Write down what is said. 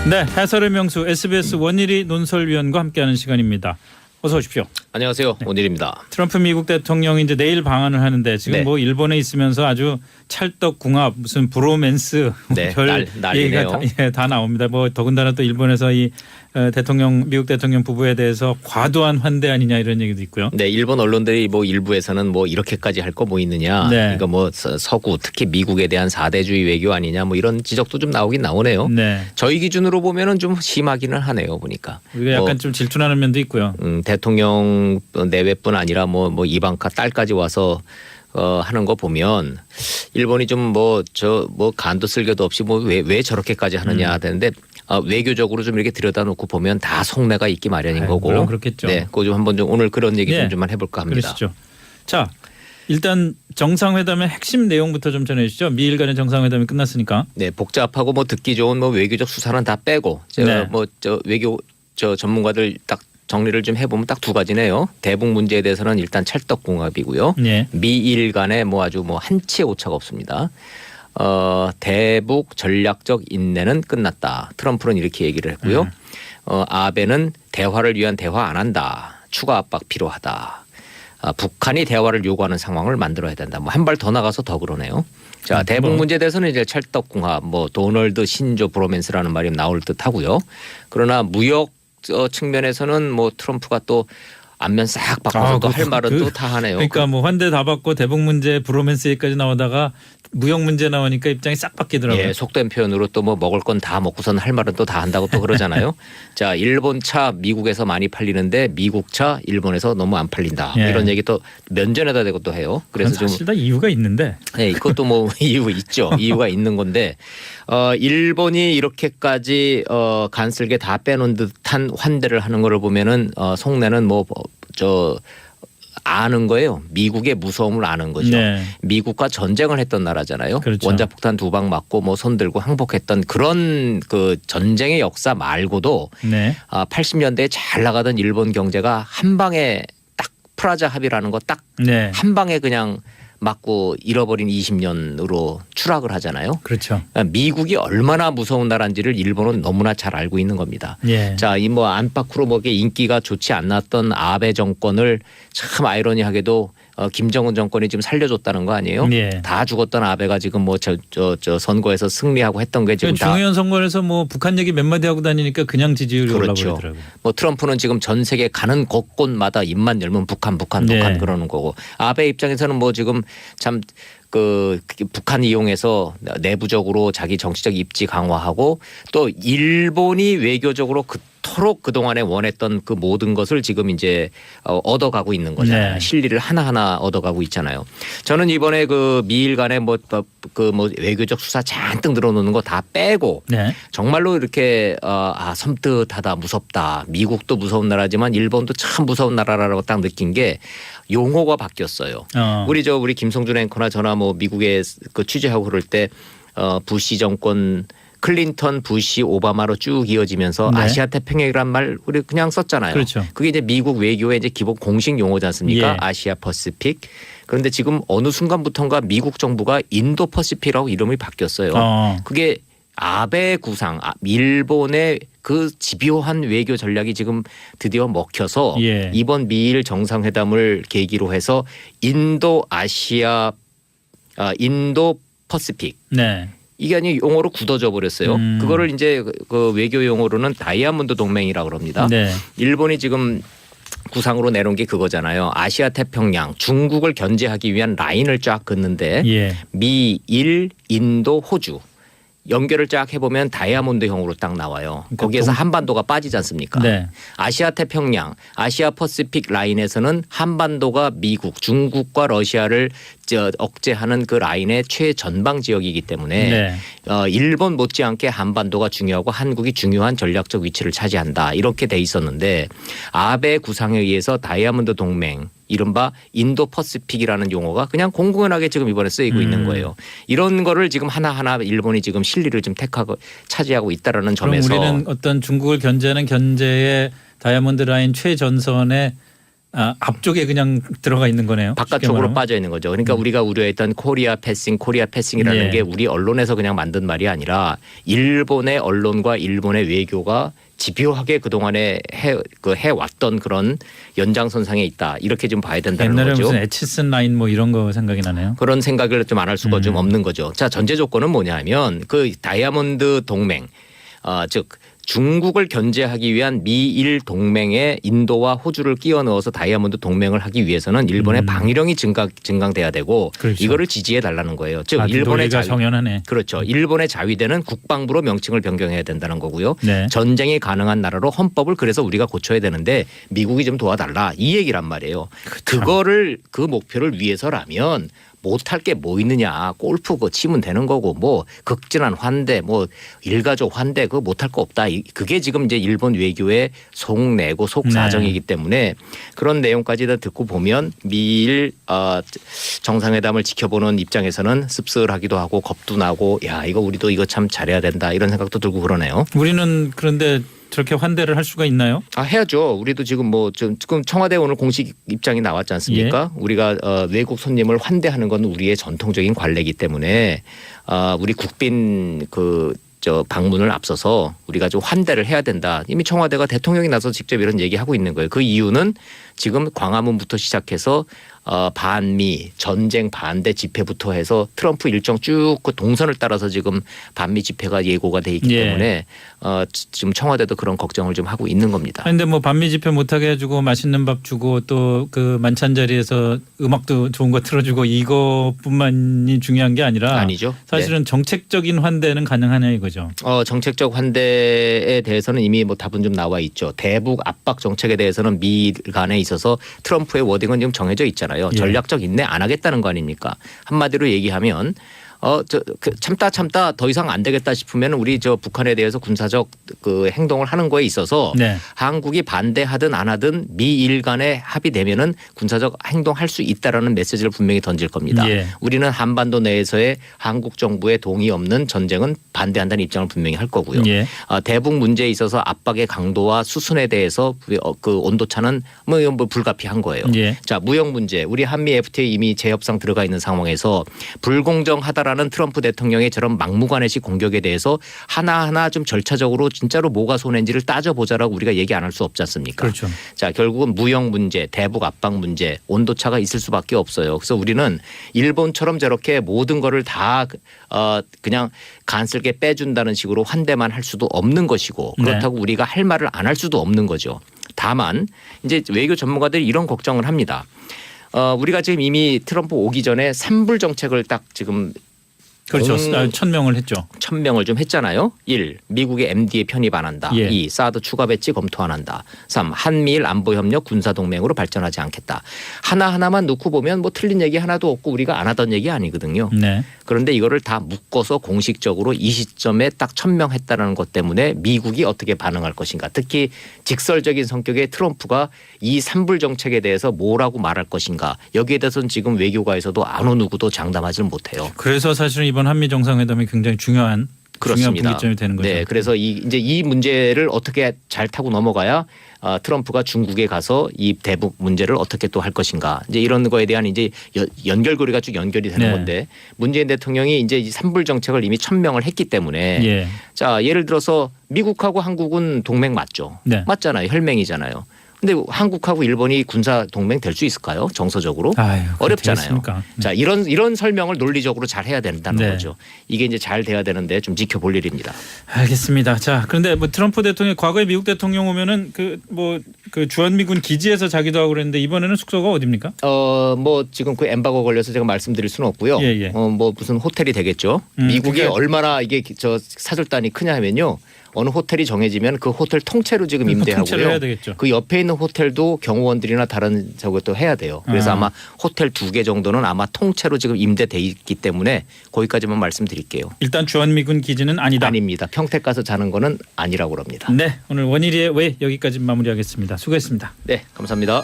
네, 해설의 명수 SBS 원일이 논설위원과 함께하는 시간입니다. 어서 오십시오. 안녕하세요. 원일입니다. 트럼프 미국 대통령이 이제 내일 방한을 하는데 지금 네. 뭐 일본에 있으면서 아주 찰떡궁합 무슨 브로맨스 네, 별 난리네요. 얘기가 다 나옵니다. 뭐 더군다나 또 일본에서 이 미국 대통령 부부에 대해서 과도한 환대 아니냐 이런 얘기도 있고요. 네, 일본 언론들이 뭐 일부에서는 뭐 이렇게까지 할 거 뭐 있느냐. 네. 이거 뭐 서구 특히 미국에 대한 사대주의 외교 아니냐 뭐 이런 지적도 좀 나오긴 나오네요. 네, 저희 기준으로 보면은 좀 심하기는 하네요. 보니까. 우리가 약간 좀 질투나는 면도 있고요. 대통령 내외뿐 아니라 뭐 이방카 딸까지 와서 하는 거 보면 일본이 좀 뭐 간도 쓸개도 없이 뭐 왜 저렇게까지 하느냐 되는데 외교적으로 좀 이렇게 들여다놓고 보면 다 속내가 있기 마련인 거고. 물론 그렇겠죠. 네, 그거 좀 한번 좀 오늘 그런 얘기 네. 좀만 해볼까 합니다. 그러시죠. 자, 일단 정상회담의 핵심 내용부터 좀 전해주시죠. 미일 간의 정상회담이 끝났으니까. 네, 복잡하고 뭐 듣기 좋은 뭐 외교적 수사는 다 빼고 제가 네. 외교 전문가들 딱 정리를 좀 해보면 딱 두 가지네요. 대북 문제에 대해서는 일단 찰떡궁합이고요. 네. 미일 간에 뭐 아주 뭐 한치의 오차가 없습니다. 대북 전략적 인내는 끝났다. 트럼프는 이렇게 얘기를 했고요. 아베는 대화를 위한 대화 안 한다. 추가 압박 필요하다. 북한이 대화를 요구하는 상황을 만들어야 된다. 뭐 한 발 더 나가서 더 그러네요. 자, 대북 문제에 대해서는 이제 찰떡궁합, 뭐 도널드 신조 브로맨스라는 말이 나올 듯하고요. 그러나 무역 측면에서는 뭐 트럼프가 또 안면 싹 바꿔서 또 할 말은 또 다 하네요. 그러니까 뭐 환대 다 받고 대북 문제 브로맨스 얘기까지 나오다가 무역 문제 나오니까 입장이 싹 바뀌더라고요. 예, 속된 표현으로 또 뭐 먹을 건 다 먹고선 할 말은 또 다 한다고 또 그러잖아요. 자, 일본 차 미국에서 많이 팔리는데 미국 차 일본에서 너무 안 팔린다. 예. 이런 얘기 또 면전에다 대고 또 해요. 그래서 좀 사실 다 이유가 있는데. 네, 이것도 뭐 이유 있죠. 이유가 있는 건데 일본이 이렇게까지 간쓸게 다 빼놓은 듯한 환대를 하는 거를 보면은 속내는 뭐 아는 거예요. 미국의 무서움을 아는 거죠. 네. 미국과 전쟁을 했던 나라잖아요. 그렇죠. 원자폭탄 2방 맞고 뭐 손들고 항복했던 그런 그 전쟁의 역사 말고도 네. 80년대에 잘 나가던 일본 경제가 한 방에 딱 프라자 합의라는 거 딱 한 네. 방에 그냥 맞고 잃어버린 20년으로 추락을 하잖아요. 그렇죠. 그러니까 미국이 얼마나 무서운 나라인지를 일본은 너무나 잘 알고 있는 겁니다. 예. 자, 이 뭐 안팎으로 뭐 인기가 좋지 않았던 아베 정권을 참 아이러니하게도 김정은 정권이 지금 살려줬다는 거 아니에요? 예. 다 죽었던 아베가 지금 뭐 저 선거에서 승리하고 했던 게 지금 다 중요한 선거에서 뭐 북한 얘기 몇 마디 하고 다니니까 그냥 지지율이 올라가고 그렇죠. 그러더라고요. 뭐 트럼프는 지금 전 세계 가는 곳곳마다 입만 열면 북한 네. 그러는 거고 아베 입장에서는 뭐 지금 참 그 북한 이용해서 내부적으로 자기 정치적 입지 강화하고 또 일본이 외교적으로 그토록 그동안에 원했던 그 모든 것을 지금 이제 얻어가고 있는 거잖아요. 네. 실리를 하나하나 얻어가고 있잖아요. 저는 이번에 그 미일 간에 뭐 외교적 수사 잔뜩 늘어놓는 거 다 빼고 네. 정말로 이렇게 섬뜩하다 무섭다. 미국도 무서운 나라지만 일본도 참 무서운 나라라고 딱 느낀 게 용어가 바뀌었어요. 우리 김성준 앵커나 저나 뭐 미국에 그 취재하고 그럴 때 부시 정권 클린턴, 부시, 오바마로 쭉 이어지면서 네. 아시아 태평양이란 말 우리 그냥 썼잖아요. 그렇죠. 그게 이제 미국 외교의 이제 기본 공식 용어지 않습니까? 예. 아시아 퍼시픽. 그런데 지금 어느 순간부터인가 미국 정부가 인도 퍼시픽이라고 이름이 바뀌었어요. 그게 아베 구상, 일본의 그 집요한 외교 전략이 지금 드디어 먹혀서 예. 이번 미일 정상회담을 계기로 해서 인도 퍼시픽 네. 이게 아니 용어로 굳어져 버렸어요. 음. 그거를 이제 그 외교 용어로는 다이아몬드 동맹이라고 그럽니다. 네. 일본이 지금 구상으로 내놓은 게 그거잖아요. 아시아 태평양 중국을 견제하기 위한 라인을 쫙 긋는데 예. 미, 일, 인도, 호주 연결을 쫙 해보면 다이아몬드형으로 딱 나와요. 그러니까 거기에서 한반도가 빠지지 않습니까? 네. 아시아 태평양, 아시아 퍼시픽 라인에서는 한반도가 미국, 중국과 러시아를 억제하는 그 라인의 최전방 지역이기 때문에 네. 일본 못지않게 한반도가 중요하고 한국이 중요한 전략적 위치를 차지한다. 이렇게 돼 있었는데 아베 구상에 의해서 다이아몬드 동맹 이른바 인도 퍼시픽이라는 용어가 그냥 공공연하게 지금 이번에 쓰이고 있는 거예요. 이런 거를 지금 하나하나 일본이 지금 실리를 좀 택하고 차지하고 있다라는 점에서 그럼 우리는 어떤 중국을 견제하는 견제의 다이아몬드 라인 최전선에 앞쪽에 그냥 들어가 있는 거네요. 바깥쪽으로 빠져 있는 거죠. 그러니까 우리가 우려했던 코리아 패싱이라는 예. 게 우리 언론에서 그냥 만든 말이 아니라 일본의 언론과 일본의 외교가 집요하게 그동안에 해왔던 그런 연장선상에 있다. 이렇게 좀 봐야 된다는 옛날에 거죠. 무슨 에치슨 라인 뭐 이런 거 생각이 나네요. 그런 생각을 좀 안 할 수가 좀 없는 거죠. 자, 전제 조건은 뭐냐면 그 다이아몬드 동맹, 즉 중국을 견제하기 위한 미일 동맹에 인도와 호주를 끼워 넣어서 다이아몬드 동맹을 하기 위해서는 일본의 방위령이 증강돼야 되고 그렇죠. 이거를 지지해 달라는 거예요. 즉 일본의 정연하네. 그렇죠. 일본의 자위대는 국방부로 명칭을 변경해야 된다는 거고요. 네. 전쟁이 가능한 나라로 헌법을 그래서 우리가 고쳐야 되는데 미국이 좀 도와달라 이 얘기란 말이에요. 그렇죠. 그거를 그 목표를 위해서라면 못할 게 뭐 있느냐. 골프 그거 치면 되는 거고 뭐 극진한 환대 뭐 일가족 환대 그거 못할 거 없다. 그게 지금 이제 일본 외교의 속내고 속사정이기 때문에 그런 내용까지 다 듣고 보면 미일 정상회담을 지켜보는 입장에서는 씁쓸하기도 하고 겁도 나고 야 이거 우리도 이거 참 잘해야 된다 이런 생각도 들고 그러네요. 우리는 그런데 저렇게 환대를 할 수가 있나요? 해야죠. 우리도 지금 지금 청와대 오늘 공식 입장이 나왔지 않습니까? 예. 우리가 외국 손님을 환대하는 건 우리의 전통적인 관례이기 때문에 우리 국빈 방문을 앞서서 우리가 좀 환대를 해야 된다. 이미 청와대가 대통령이 나서 직접 이런 얘기하고 있는 거예요. 그 이유는 지금 광화문부터 시작해서 반미 전쟁 반대 집회부터 해서 트럼프 일정 쭉 그 동선을 따라서 지금 반미 집회가 예고가 돼 있기 예. 때문에 지금 청와대도 그런 걱정을 좀 하고 있는 겁니다. 그런데 뭐 반미 집회 못하게 해주고 맛있는 밥 주고 또 그 만찬 자리에서 음악도 좋은 거 틀어주고 이거뿐만이 중요한 게 아니라 아니죠. 사실은 정책적인 환대는 가능하냐 이거죠. 정책적 환대에 대해서는 이미 뭐 답은 좀 나와 있죠. 대북 압박 정책에 대해서는 미일 간에 있어서 트럼프의 워딩은 지금 정해져 있잖아요. 예. 전략적 인내 안 하겠다는 거 아닙니까? 한마디로 얘기하면 참다 더 이상 안 되겠다 싶으면 우리 북한에 대해서 군사적 그 행동을 하는 거에 있어서 네. 한국이 반대하든 안 하든 미일 간에 합의되면은 군사적 행동할 수 있다라는 메시지를 분명히 던질 겁니다. 예. 우리는 한반도 내에서의 한국 정부의 동의 없는 전쟁은 반대한다는 입장을 분명히 할 거고요. 예. 대북 문제에 있어서 압박의 강도와 수순에 대해서 그 온도차는 뭐 불가피한 거예요. 예. 자, 무역 문제. 우리 한미 FTA 이미 재협상 들어가 있는 상황에서 불공정하다라는 트럼프 대통령의 저런 막무가내식 공격에 대해서 하나하나 좀 절차적으로 진짜로 뭐가 손해인지를 따져보자라고 우리가 얘기 안 할 수 없지 않습니까? 그렇죠. 자, 결국은 무역 문제, 대북 압박 문제, 온도차가 있을 수밖에 없어요. 그래서 우리는 일본처럼 저렇게 모든 거를 다 그냥 간슬게 빼준다는 식으로 환대만 할 수도 없는 것이고 그렇다고 우리가 할 말을 안 할 수도 없는 거죠. 다만 이제 외교 전문가들이 이런 걱정을 합니다. 우리가 지금 이미 트럼프 오기 전에 산불 정책을 딱 지금 그렇죠. 1,000명을 했죠. 1,000명을 좀 했잖아요. 1. 미국의 MD에 편입 안 한다. 예. 2. 사드 추가 배치 검토 안 한다. 3. 한미일 안보협력 군사동맹으로 발전하지 않겠다. 하나하나만 놓고 보면 뭐 틀린 얘기 하나도 없고 우리가 안 하던 얘기 아니거든요. 네. 그런데 이거를 다 묶어서 공식적으로 이 시점에 딱 1,000명 했다는 것 때문에 미국이 어떻게 반응할 것인가. 특히 직설적인 성격의 트럼프가 이 산불 정책에 대해서 뭐라고 말할 것인가. 여기에 대해서는 지금 외교가에서도 어느 누구도 장담하지는 못해요. 그래서 사실은 이번 한미 정상회담이 굉장히 중요한 분기점이 되는 거죠. 네, 그래서 이제 이 문제를 어떻게 잘 타고 넘어가야 트럼프가 중국에 가서 이 대북 문제를 어떻게 또 할 것인가. 이제 이런 거에 대한 이제 연결고리가 쭉 연결이 되는 네. 건데 문재인 대통령이 이제 이 산불 정책을 이미 1,000명을 했기 때문에 예. 자, 예를 들어서 미국하고 한국은 동맹 맞죠? 네. 맞잖아요. 혈맹이잖아요. 근데 한국하고 일본이 군사 동맹 될 수 있을까요? 정서적으로? 아유, 어렵잖아요. 되겠습니까? 자, 이런 설명을 논리적으로 잘 해야 된다는 네. 거죠. 이게 이제 잘 돼야 되는데 좀 지켜볼 일입니다. 알겠습니다. 자, 그런데 뭐 트럼프 대통령 과거에 미국 대통령 오면은 그 주한미군 기지에서 자기도 하고 그랬는데 이번에는 숙소가 어디입니까? 뭐 지금 그 엠바고 걸려서 제가 말씀드릴 수는 없고요. 예, 예. 뭐 무슨 호텔이 되겠죠. 미국이 그게- 얼마나 이게 사절단이 크냐 하면요. 어느 호텔이 정해지면 그 호텔 통째로 지금 통째로 임대하고요. 해야 되겠죠. 그 옆에 있는 호텔도 경호원들이나 다른 저것도 해야 돼요. 그래서 아마 호텔 2개 정도는 아마 통째로 지금 임대돼 있기 때문에 거기까지만 말씀드릴게요. 일단 주한미군 기지는 아니다. 아닙니다. 평택 가서 자는 거는 아니라고 합니다. 네, 오늘 원일이의 왜 여기까지 마무리하겠습니다. 수고했습니다. 네, 감사합니다.